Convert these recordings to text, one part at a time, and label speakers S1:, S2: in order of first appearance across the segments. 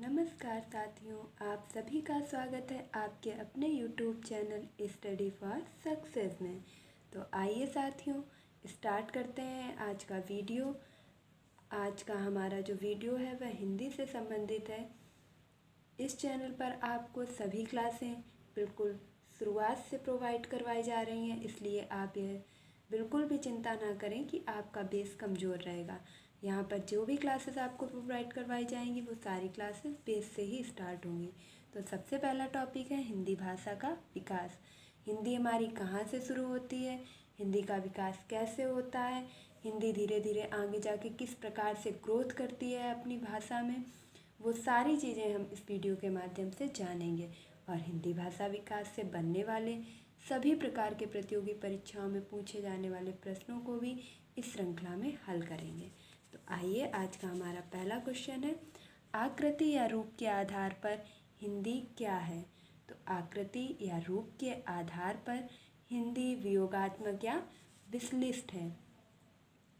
S1: नमस्कार साथियों, आप सभी का स्वागत है आपके अपने YouTube channel study for success में। तो आइए साथियों, स्टार्ट करते हैं आज का वीडियो। आज का हमारा जो वीडियो है वह हिंदी से संबंधित है। इस चैनल पर आपको सभी क्लासें बिल्कुल शुरुआत से प्रोवाइड करवाई जा रही हैं, इसलिए आप यह बिल्कुल भी चिंता ना करें कि आपका बेस कमज़ोर रहेगा। यहाँ पर जो भी क्लासेस आपको प्रोवाइड करवाई जाएंगी वो सारी क्लासेस बेस से ही स्टार्ट होंगी। तो सबसे पहला टॉपिक है हिंदी भाषा का विकास। हिंदी हमारी कहाँ से शुरू होती है, हिंदी का विकास कैसे होता है, हिंदी धीरे धीरे आगे जाके किस प्रकार से ग्रोथ करती है अपनी भाषा में, वो सारी चीज़ें हम इस वीडियो के माध्यम से जानेंगे। और हिंदी भाषा विकास से बनने वाले सभी प्रकार के प्रतियोगी परीक्षाओं में पूछे जाने वाले प्रश्नों को भी इस श्रृंखला में हल करेंगे। तो आइए, आज का हमारा पहला क्वेश्चन है, आकृति या रूप के आधार पर हिंदी क्या है। तो आकृति या रूप के आधार पर हिंदी वियोगात्मक या विश्लिष्ट है।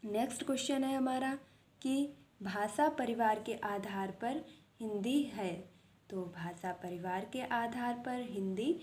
S1: नेक्स्ट क्वेश्चन है हमारा कि भाषा परिवार के आधार पर हिंदी है। तो भाषा परिवार के आधार पर हिंदी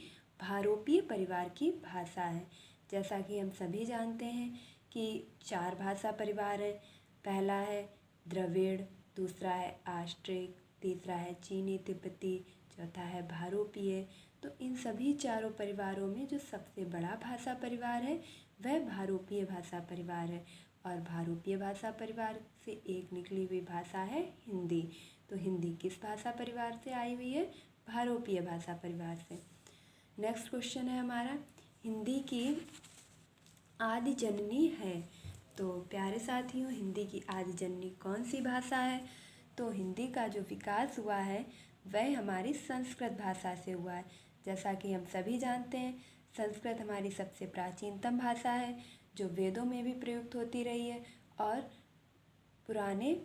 S1: भारोपीय परिवार की भाषा है। जैसा कि हम सभी जानते हैं कि 4 भाषा परिवार हैं। पहला है द्रविड़, दूसरा है आस्ट्रिक, तीसरा है चीनी तिब्बती, चौथा है भारोपीय। तो इन सभी चारों परिवारों में जो सबसे बड़ा भाषा परिवार है वह भारोपीय भाषा परिवार है। और भारोपीय भाषा परिवार से एक निकली हुई भाषा है हिंदी। तो हिंदी किस भाषा परिवार से आई हुई है? भारोपीय भाषा परिवार से। नेक्स्ट क्वेश्चन है हमारा, हिंदी की आदि जननी है। तो प्यारे साथियों, हिंदी की आदि जननी कौन सी भाषा है? तो हिंदी का जो विकास हुआ है वह हमारी संस्कृत भाषा से हुआ है। जैसा कि हम सभी जानते हैं, संस्कृत हमारी सबसे प्राचीनतम भाषा है जो वेदों में भी प्रयुक्त होती रही है और पुराने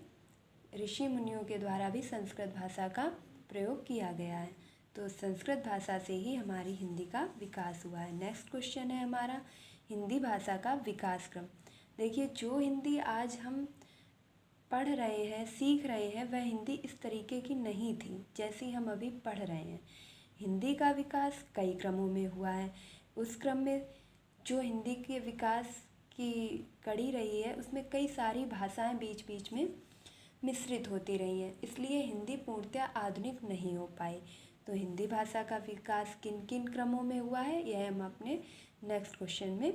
S1: ऋषि मुनियों के द्वारा भी संस्कृत भाषा का प्रयोग किया गया है। तो संस्कृत भाषा से ही हमारी हिंदी का विकास हुआ है। नेक्स्ट क्वेश्चन है हमारा, हिंदी भाषा का विकास क्रम। देखिए, जो हिंदी आज हम पढ़ रहे हैं, सीख रहे हैं, वह हिंदी इस तरीके की नहीं थी जैसी हम अभी पढ़ रहे हैं। हिंदी का विकास कई क्रमों में हुआ है। उस क्रम में जो हिंदी के विकास की कड़ी रही है उसमें कई सारी भाषाएं बीच बीच में मिश्रित होती रही हैं, इसलिए हिंदी पूर्णतः आधुनिक नहीं हो पाई। तो हिंदी भाषा का विकास किन किन क्रमों में हुआ है यह हम अपने नेक्स्ट क्वेश्चन में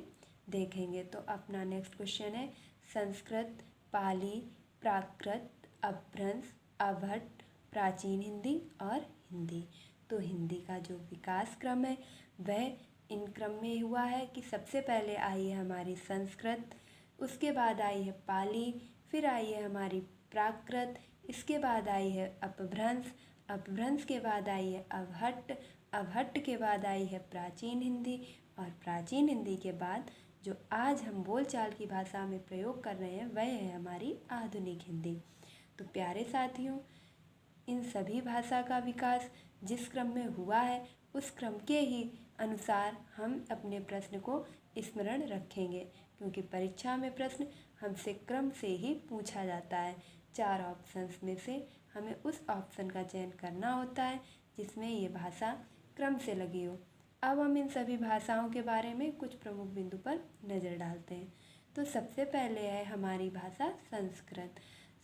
S1: देखेंगे। तो अपना नेक्स्ट क्वेश्चन है, संस्कृत, पाली, प्राकृत, अपभ्रंश, अवहट्ट, प्राचीन हिंदी और हिंदी। तो हिंदी का जो विकास क्रम है वह इन क्रम में हुआ है कि सबसे पहले आई है हमारी संस्कृत, उसके बाद आई है पाली, फिर आई है हमारी प्राकृत, इसके बाद आई है अपभ्रंश, अपभ्रंश के बाद आई है अवहट्ट, अवहट्ट के बाद आई है प्राचीन हिंदी और प्राचीन हिंदी के बाद जो आज हम बोलचाल की भाषा में प्रयोग कर रहे हैं वह है हमारी आधुनिक हिंदी। तो प्यारे साथियों, इन सभी भाषा का विकास जिस क्रम में हुआ है उस क्रम के ही अनुसार हम अपने प्रश्न को स्मरण रखेंगे, क्योंकि परीक्षा में प्रश्न हमसे क्रम से ही पूछा जाता है। 4 ऑप्शंस में से हमें उस ऑप्शन का चयन करना होता है जिसमें ये भाषा क्रम से लगी हो। अब हम इन सभी भाषाओं के बारे में कुछ प्रमुख बिंदु पर नज़र डालते हैं। तो सबसे पहले है हमारी भाषा संस्कृत।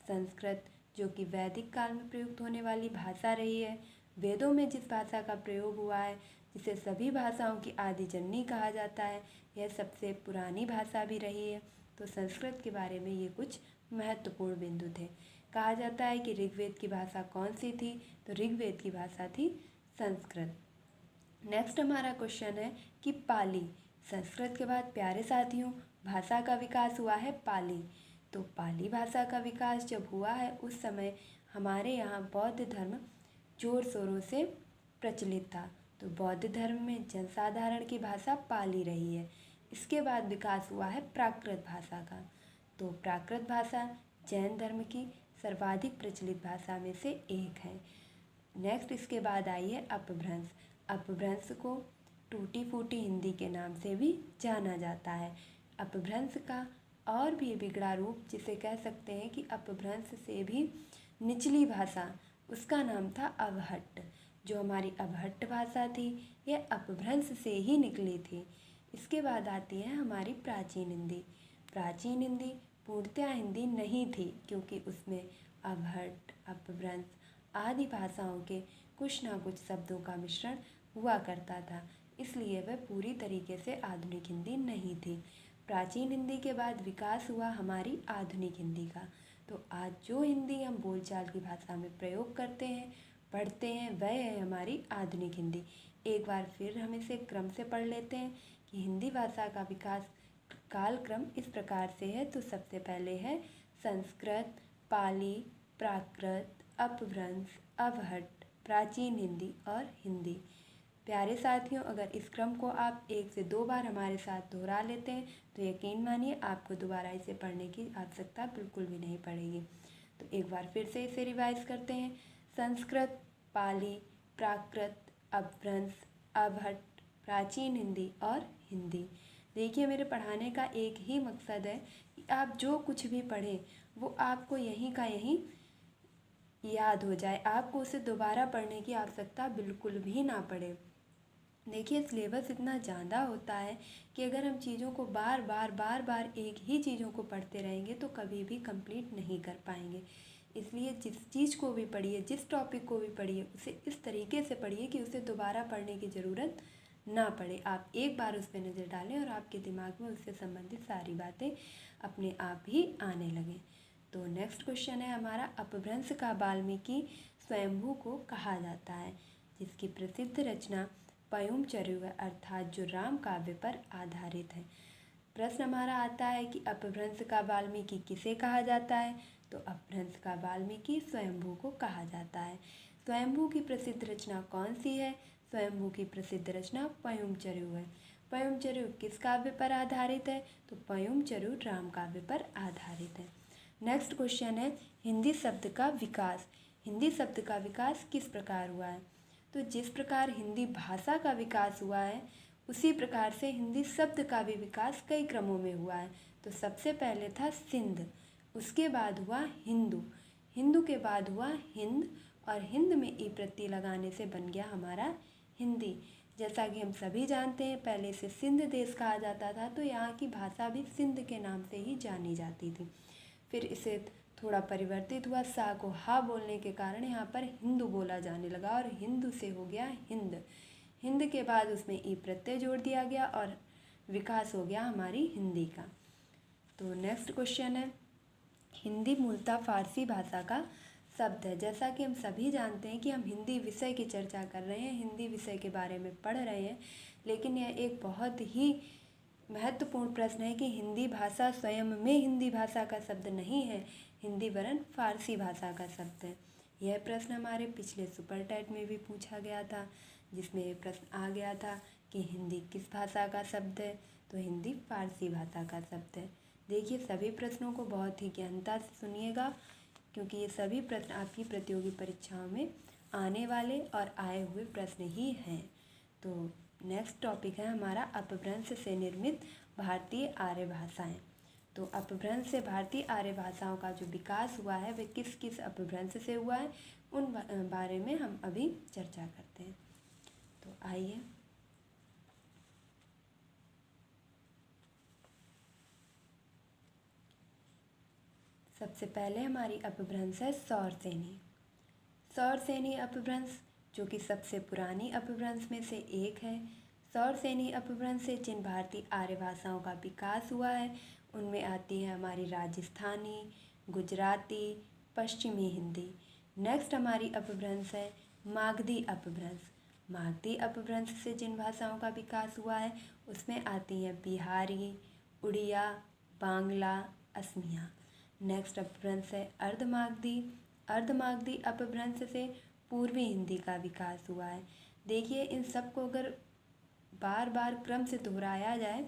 S1: संस्कृत जो कि वैदिक काल में प्रयुक्त होने वाली भाषा रही है, वेदों में जिस भाषा का प्रयोग हुआ है, जिसे सभी भाषाओं की आदि जननी कहा जाता है, यह सबसे पुरानी भाषा भी रही है। तो संस्कृत के बारे में ये कुछ महत्वपूर्ण बिंदु थे। कहा जाता है कि ऋग्वेद की भाषा कौन सी थी? तो ऋग्वेद की भाषा थी संस्कृत। नेक्स्ट हमारा क्वेश्चन है कि पाली। संस्कृत के बाद प्यारे साथियों भाषा का विकास हुआ है पाली। तो पाली भाषा का विकास जब हुआ है उस समय हमारे यहाँ बौद्ध धर्म जोर शोरों से प्रचलित था। तो बौद्ध धर्म में जनसाधारण की भाषा पाली रही है। इसके बाद विकास हुआ है प्राकृत भाषा का। तो प्राकृत भाषा जैन धर्म की सर्वाधिक प्रचलित भाषा में से एक है। नेक्स्ट इसके बाद आई है अपभ्रंश। अपभ्रंश को टूटी फूटी हिंदी के नाम से भी जाना जाता है। अपभ्रंश का और भी बिगड़ा रूप जिसे कह सकते हैं कि अपभ्रंश से भी निचली भाषा उसका नाम था अवहट्ट। जो हमारी अवहट्ट भाषा थी यह अपभ्रंश से ही निकली थी। इसके बाद आती है हमारी प्राचीन हिंदी। प्राचीन हिंदी पूर्णतया हिंदी नहीं थी, क्योंकि उसमें अवहट्ट, अपभ्रंश आदि भाषाओं के कुछ ना कुछ शब्दों का मिश्रण हुआ करता था, इसलिए वह पूरी तरीके से आधुनिक हिंदी नहीं थी। प्राचीन हिंदी के बाद विकास हुआ हमारी आधुनिक हिंदी का। तो आज जो हिंदी हम बोलचाल की भाषा में प्रयोग करते हैं, पढ़ते हैं, वह है हमारी आधुनिक हिंदी। एक बार फिर हम इसे क्रम से पढ़ लेते हैं कि हिंदी भाषा का विकास कालक्रम इस प्रकार से है। तो सबसे पहले है संस्कृत, पाली, प्राकृत, अपभ्रंश, अवहट्ट, प्राचीन हिंदी और हिंदी। प्यारे साथियों, अगर इस क्रम को आप 1 से 2 बार हमारे साथ दोहरा लेते हैं तो यकीन मानिए आपको दोबारा इसे पढ़ने की आवश्यकता बिल्कुल भी नहीं पड़ेगी। तो एक बार फिर से इसे रिवाइज करते हैं। संस्कृत, पाली, प्राकृत, अपभ्रंश, अवहट्ट, प्राचीन हिंदी और हिंदी। देखिए, मेरे पढ़ाने का एक ही मकसद है कि आप जो कुछ भी पढ़ें वो आपको यहीं का यहीं याद हो जाए, आपको उसे दोबारा पढ़ने की आवश्यकता बिल्कुल भी ना पड़े। देखिए, सिलेबस इतना ज़्यादा होता है कि अगर हम चीज़ों को बार बार एक ही चीज़ों को पढ़ते रहेंगे तो कभी भी कंप्लीट नहीं कर पाएंगे। इसलिए जिस चीज़ को भी पढ़िए, जिस टॉपिक को भी पढ़िए, उसे इस तरीके से पढ़िए कि उसे दोबारा पढ़ने की ज़रूरत ना पड़े। आप एक बार उस पर नज़र डालें और आपके दिमाग में उससे संबंधित सारी बातें अपने आप ही आने लगें। तो नेक्स्ट क्वेश्चन है हमारा, अपभ्रंश का वाल्मीकि स्वयंभू को कहा जाता है, जिसकी प्रसिद्ध रचना पयुम चरिऊ है, अर्थात जो राम काव्य पर आधारित है। प्रश्न हमारा आता है कि अपभ्रंश का वाल्मीकि किसे कहा जाता है? तो अपभ्रंश का वाल्मीकि स्वयंभू को कहा जाता है। स्वयंभू की प्रसिद्ध रचना कौन सी है? स्वयंभू की प्रसिद्ध रचना पयुम चरिऊ है। पयुम चरिऊ किस काव्य पर आधारित है? तो पयुम चरिऊ राम काव्य पर आधारित है। नेक्स्ट क्वेश्चन है, हिंदी शब्द का विकास। हिंदी शब्द का विकास किस प्रकार हुआ है? तो जिस प्रकार हिंदी भाषा का विकास हुआ है उसी प्रकार से हिंदी शब्द का भी विकास कई क्रमों में हुआ है। तो सबसे पहले था सिंध, उसके बाद हुआ हिंदू, हिंदू के बाद हुआ हिंद, और हिंद में ई प्रत्यय लगाने से बन गया हमारा हिंदी। जैसा कि हम सभी जानते हैं, पहले इसे सिंध देश कहा जाता था, तो यहाँ की भाषा भी सिंध के नाम से ही जानी जाती थी। फिर इसे थोड़ा परिवर्तित हुआ, सा को हा बोलने के कारण यहाँ पर हिंदू बोला जाने लगा और हिंदू से हो गया हिंद। हिंद के बाद उसमें ई प्रत्यय जोड़ दिया गया और विकास हो गया हमारी हिंदी का। तो नेक्स्ट क्वेश्चन है, हिंदी मूलतः फारसी भाषा का शब्द है। जैसा कि हम सभी जानते हैं कि हम हिंदी विषय की चर्चा कर रहे हैं, हिंदी विषय के बारे में पढ़ रहे हैं, लेकिन यह एक बहुत ही महत्वपूर्ण प्रश्न है कि हिंदी भाषा स्वयं में हिंदी भाषा का शब्द नहीं है, हिंदी वरन फारसी भाषा का शब्द है। यह प्रश्न हमारे पिछले सुपर टेट में भी पूछा गया था, जिसमें यह प्रश्न आ गया था कि हिंदी किस भाषा का शब्द है? तो हिंदी फारसी भाषा का शब्द है। देखिए, सभी प्रश्नों को बहुत ही गहनता से सुनिएगा, क्योंकि ये सभी प्रश्न आपकी प्रतियोगी परीक्षाओं में आने वाले और आए हुए प्रश्न ही हैं। तो नेक्स्ट टॉपिक है हमारा, अपभ्रंश से निर्मित भारतीय आर्य भाषाएं। तो अपभ्रंश से भारतीय आर्य भाषाओं का जो विकास हुआ है वह किस किस अपभ्रंश से हुआ है, उन बारे में हम अभी चर्चा करते हैं। तो आइए, सबसे पहले हमारी अपभ्रंश है सौरसेनी। सौरसेनी अपभ्रंश जो कि सबसे पुरानी अपभ्रंश में से एक है। सौरसेनी अपभ्रंश से जिन भारतीय आर्य भाषाओं का विकास हुआ है उनमें आती है हमारी राजस्थानी, गुजराती, पश्चिमी हिंदी। नेक्स्ट हमारी अपभ्रंश है मागधी अपभ्रंश। मागधी अपभ्रंश से जिन भाषाओं का विकास हुआ है उसमें आती हैं बिहारी, उड़िया, बांग्ला, असमिया। नेक्स्ट अपभ्रंश है अर्धमागधी। अर्धमागधी अपभ्रंश से पूर्वी हिंदी का विकास हुआ है। देखिए, इन सब को अगर बार बार क्रम से दोहराया जाए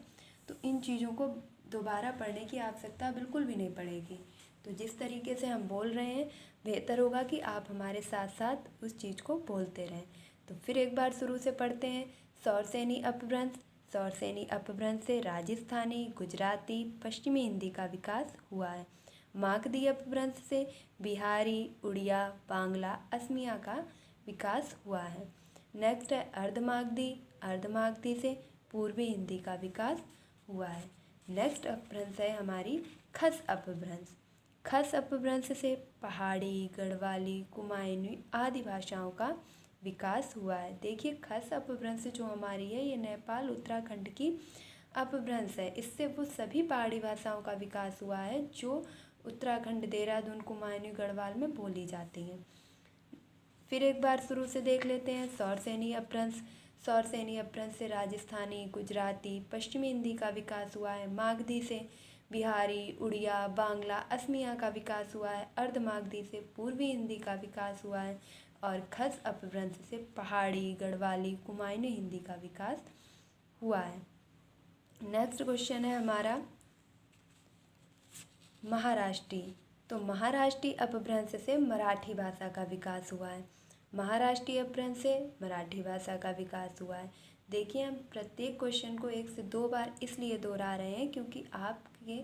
S1: तो इन चीज़ों को दोबारा पढ़ने की आवश्यकता बिल्कुल भी नहीं पड़ेगी। तो जिस तरीके से हम बोल रहे हैं बेहतर होगा कि आप हमारे साथ साथ उस चीज़ को बोलते रहें। तो फिर एक बार शुरू से पढ़ते हैं। सौरसेनी अपभ्रंश। सौरसेनी अपभ्रंश से राजस्थानी, गुजराती, पश्चिमी हिंदी का विकास हुआ है। मागधी अपभ्रंश से बिहारी, उड़िया, बांग्ला, असमिया का विकास हुआ है। नेक्स्ट है अर्धमागधी। अर्धमागधी से पूर्वी हिंदी का विकास हुआ है। नेक्स्ट अपभ्रंश है हमारी खस अपभ्रंश। खस अपभ्रंश से पहाड़ी, गढ़वाली, कुमायूनी आदि भाषाओं का विकास हुआ है। देखिए खस अपभ्रंश जो हमारी है ये नेपाल उत्तराखंड की अपभ्रंश है। इससे वो सभी पहाड़ी भाषाओं का विकास हुआ है जो उत्तराखंड, देहरादून, कुमायूनी, गढ़वाल में बोली जाती हैं। फिर एक बार शुरू से देख लेते हैं सौरसेनी अपभ्रंश। सौरसेनी अपभ्रंश से राजस्थानी, गुजराती, पश्चिमी हिंदी का विकास हुआ है। मागधी से बिहारी, उड़िया, बांग्ला, असमिया का विकास हुआ है। अर्धमागधी से पूर्वी हिंदी का विकास हुआ है और खस अपभ्रंश से पहाड़ी, गढ़वाली, कुमायूनी हिंदी का विकास हुआ है। नेक्स्ट क्वेश्चन है हमारा महाराष्ट्री। तो महाराष्ट्री अपभ्रंश से मराठी भाषा का विकास हुआ है। महाराष्ट्री अपभ्रंश से मराठी भाषा का विकास हुआ है। देखिए हम प्रत्येक क्वेश्चन को 1 से 2 बार इसलिए दोहरा रहे हैं क्योंकि आपके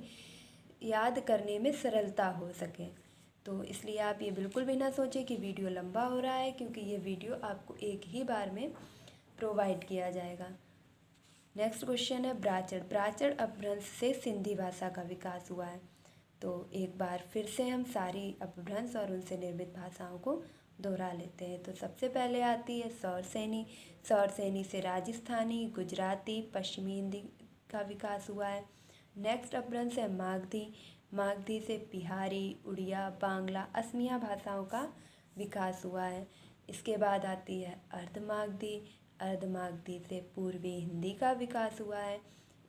S1: याद करने में सरलता हो सके। तो इसलिए आप ये बिल्कुल भी ना सोचें कि वीडियो लंबा हो रहा है, क्योंकि ये वीडियो आपको एक ही बार में प्रोवाइड किया जाएगा। नेक्स्ट क्वेश्चन है ब्राचड़। ब्राचड़ अपभ्रंश से सिंधी भाषा का विकास हुआ है। तो एक बार फिर से हम सारी अपभ्रंश और उनसे निर्मित भाषाओं को दोहरा लेते हैं। तो सबसे पहले आती है सौरसेनी। सौरसेनी से राजस्थानी, गुजराती, पश्चिमी हिंदी का विकास हुआ है। नेक्स्ट अपभ्रंश है मागधी। मागधी से बिहारी, उड़िया, बांग्ला, असमिया भाषाओं का विकास हुआ है। इसके बाद आती है अर्धमागधी। अर्धमागधी से पूर्वी हिंदी का विकास हुआ है।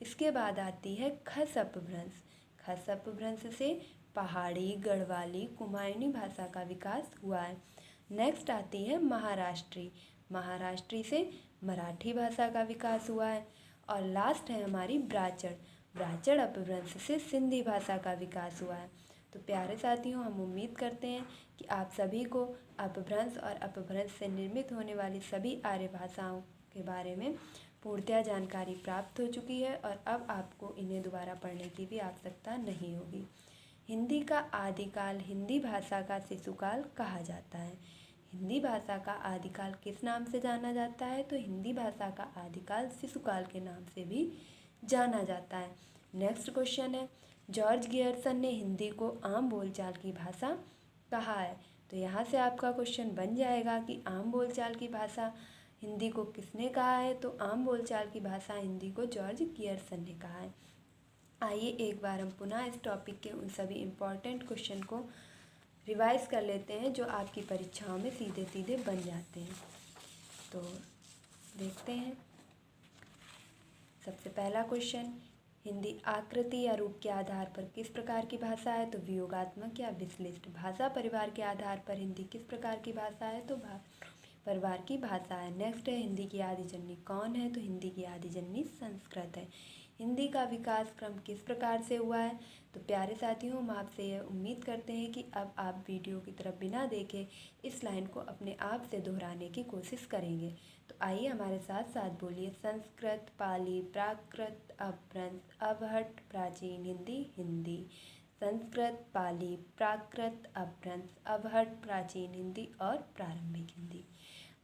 S1: इसके बाद आती है खस अपभ्रंश। खस अपभ्रंश से पहाड़ी, गढ़वाली, कुमायूनी भाषा का विकास हुआ है। नेक्स्ट आती है महाराष्ट्री। महाराष्ट्री से मराठी भाषा का विकास हुआ है। और लास्ट है हमारी ब्राचड़। ब्राचड़ अपभ्रंश से सिंधी भाषा का विकास हुआ है। तो प्यारे साथियों, हम उम्मीद करते हैं कि आप सभी को अपभ्रंश और अपभ्रंश से निर्मित होने वाली सभी आर्य भाषाओं के बारे में पूर्णतया जानकारी प्राप्त हो चुकी है और अब आपको इन्हें दोबारा पढ़ने की भी आवश्यकता नहीं होगी। हिंदी का आदिकाल हिंदी भाषा का शिशुकाल कहा जाता है। हिंदी भाषा का आदिकाल किस नाम से जाना जाता है? तो हिंदी भाषा का आदिकाल शिशुकाल के नाम से भी जाना जाता है। नेक्स्ट क्वेश्चन है जॉर्ज गियर्सन ने हिंदी को आम बोलचाल की भाषा कहा है। तो यहाँ से आपका क्वेश्चन बन जाएगा कि आम बोलचाल की भाषा हिंदी को किसने कहा है? तो आम बोलचाल की भाषा हिंदी को जॉर्ज गियर्सन ने कहा है। आइए एक बार हम पुनः इस टॉपिक के उन सभी इम्पॉर्टेंट क्वेश्चन को रिवाइज कर लेते हैं जो आपकी परीक्षाओं में सीधे सीधे बन जाते हैं। तो देखते हैं। सबसे पहला क्वेश्चन, हिंदी आकृति या रूप के आधार पर किस प्रकार की भाषा है? तो वियोगात्मक या विश्लिष्ट। भाषा परिवार के आधार पर हिंदी किस प्रकार की भाषा है? तो परिवार की भाषा है। नेक्स्ट है हिंदी की आदि जननी कौन है? तो हिंदी की आदि जननी संस्कृत है। हिंदी का विकास क्रम किस प्रकार से हुआ है? तो प्यारे साथियों, हम आपसे यह उम्मीद करते हैं कि अब आप वीडियो की तरफ बिना देखे इस लाइन को अपने आप से दोहराने की कोशिश करेंगे। तो आइए हमारे साथ साथ बोलिए, संस्कृत, पाली, प्राकृत, अपभ्रंश, अवहट, प्राचीन हिंदी, हिंदी। संस्कृत, पाली, प्राकृत, अपभ्रंश, अवहट, प्राचीन हिंदी और प्रारंभिक हिंदी।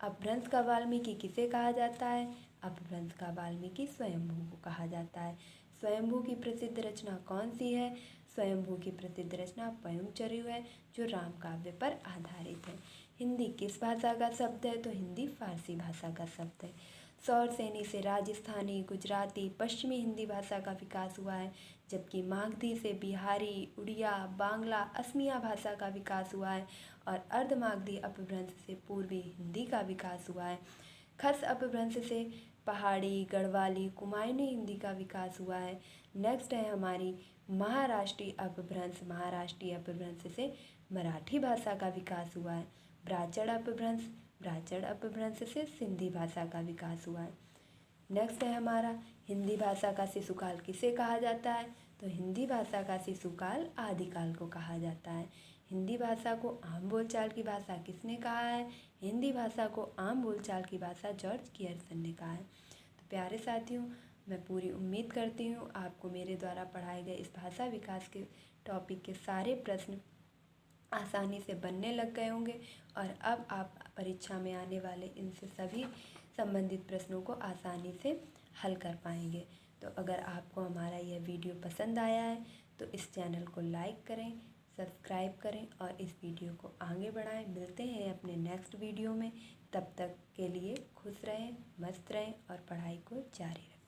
S1: अपभ्रंश का वाल्मीकि किसे कहा जाता है? अपभ्रंश का वाल्मीकि स्वयंभू को कहा जाता है। स्वयंभू की प्रसिद्ध रचना कौन सी है? स्वयंभू की प्रसिद्ध रचना पयंचर्यु है जो राम काव्य पर आधारित है। हिंदी किस भाषा का शब्द है? तो हिंदी फारसी भाषा का शब्द है। सौरसेनी से राजस्थानी, गुजराती, पश्चिमी हिंदी भाषा का विकास हुआ है, जबकि मागधी से बिहारी, उड़िया, बांग्ला, असमिया भाषा का विकास हुआ है और अर्धमागधी अपभ्रंश से पूर्वी हिंदी का विकास हुआ है। खस अपभ्रंश से पहाड़ी, गढ़वाली, कुमायूनी हिंदी का विकास हुआ है। नेक्स्ट है हमारी महाराष्ट्री अपभ्रंश। महाराष्ट्री अपभ्रंश से मराठी भाषा का विकास हुआ है। ब्राचड़ अपभ्रंश। ब्राचड़ अपभ्रंश से सिंधी भाषा का विकास हुआ है। नेक्स्ट है हमारा हिंदी भाषा का शिशुकाल किसे कहा जाता है? तो हिंदी भाषा का शिशुकाल आदिकाल को कहा जाता है। हिंदी भाषा को आम बोलचाल की भाषा किसने कहा है? हिंदी भाषा को आम बोलचाल की भाषा जॉर्ज गियर्सन ने कहा है। तो प्यारे साथियों, मैं पूरी उम्मीद करती हूँ आपको मेरे द्वारा पढ़ाए गए इस भाषा विकास के टॉपिक के सारे प्रश्न आसानी से बनने लग गए होंगे और अब आप परीक्षा में आने वाले इनसे सभी संबंधित प्रश्नों को आसानी से हल कर पाएंगे। तो अगर आपको हमारा यह वीडियो पसंद आया है तो इस चैनल को लाइक करें, सब्सक्राइब करें और इस वीडियो को आगे बढ़ाएं। मिलते हैं अपने नेक्स्ट वीडियो में, तब तक के लिए खुश रहें, मस्त रहें और पढ़ाई को जारी रखें।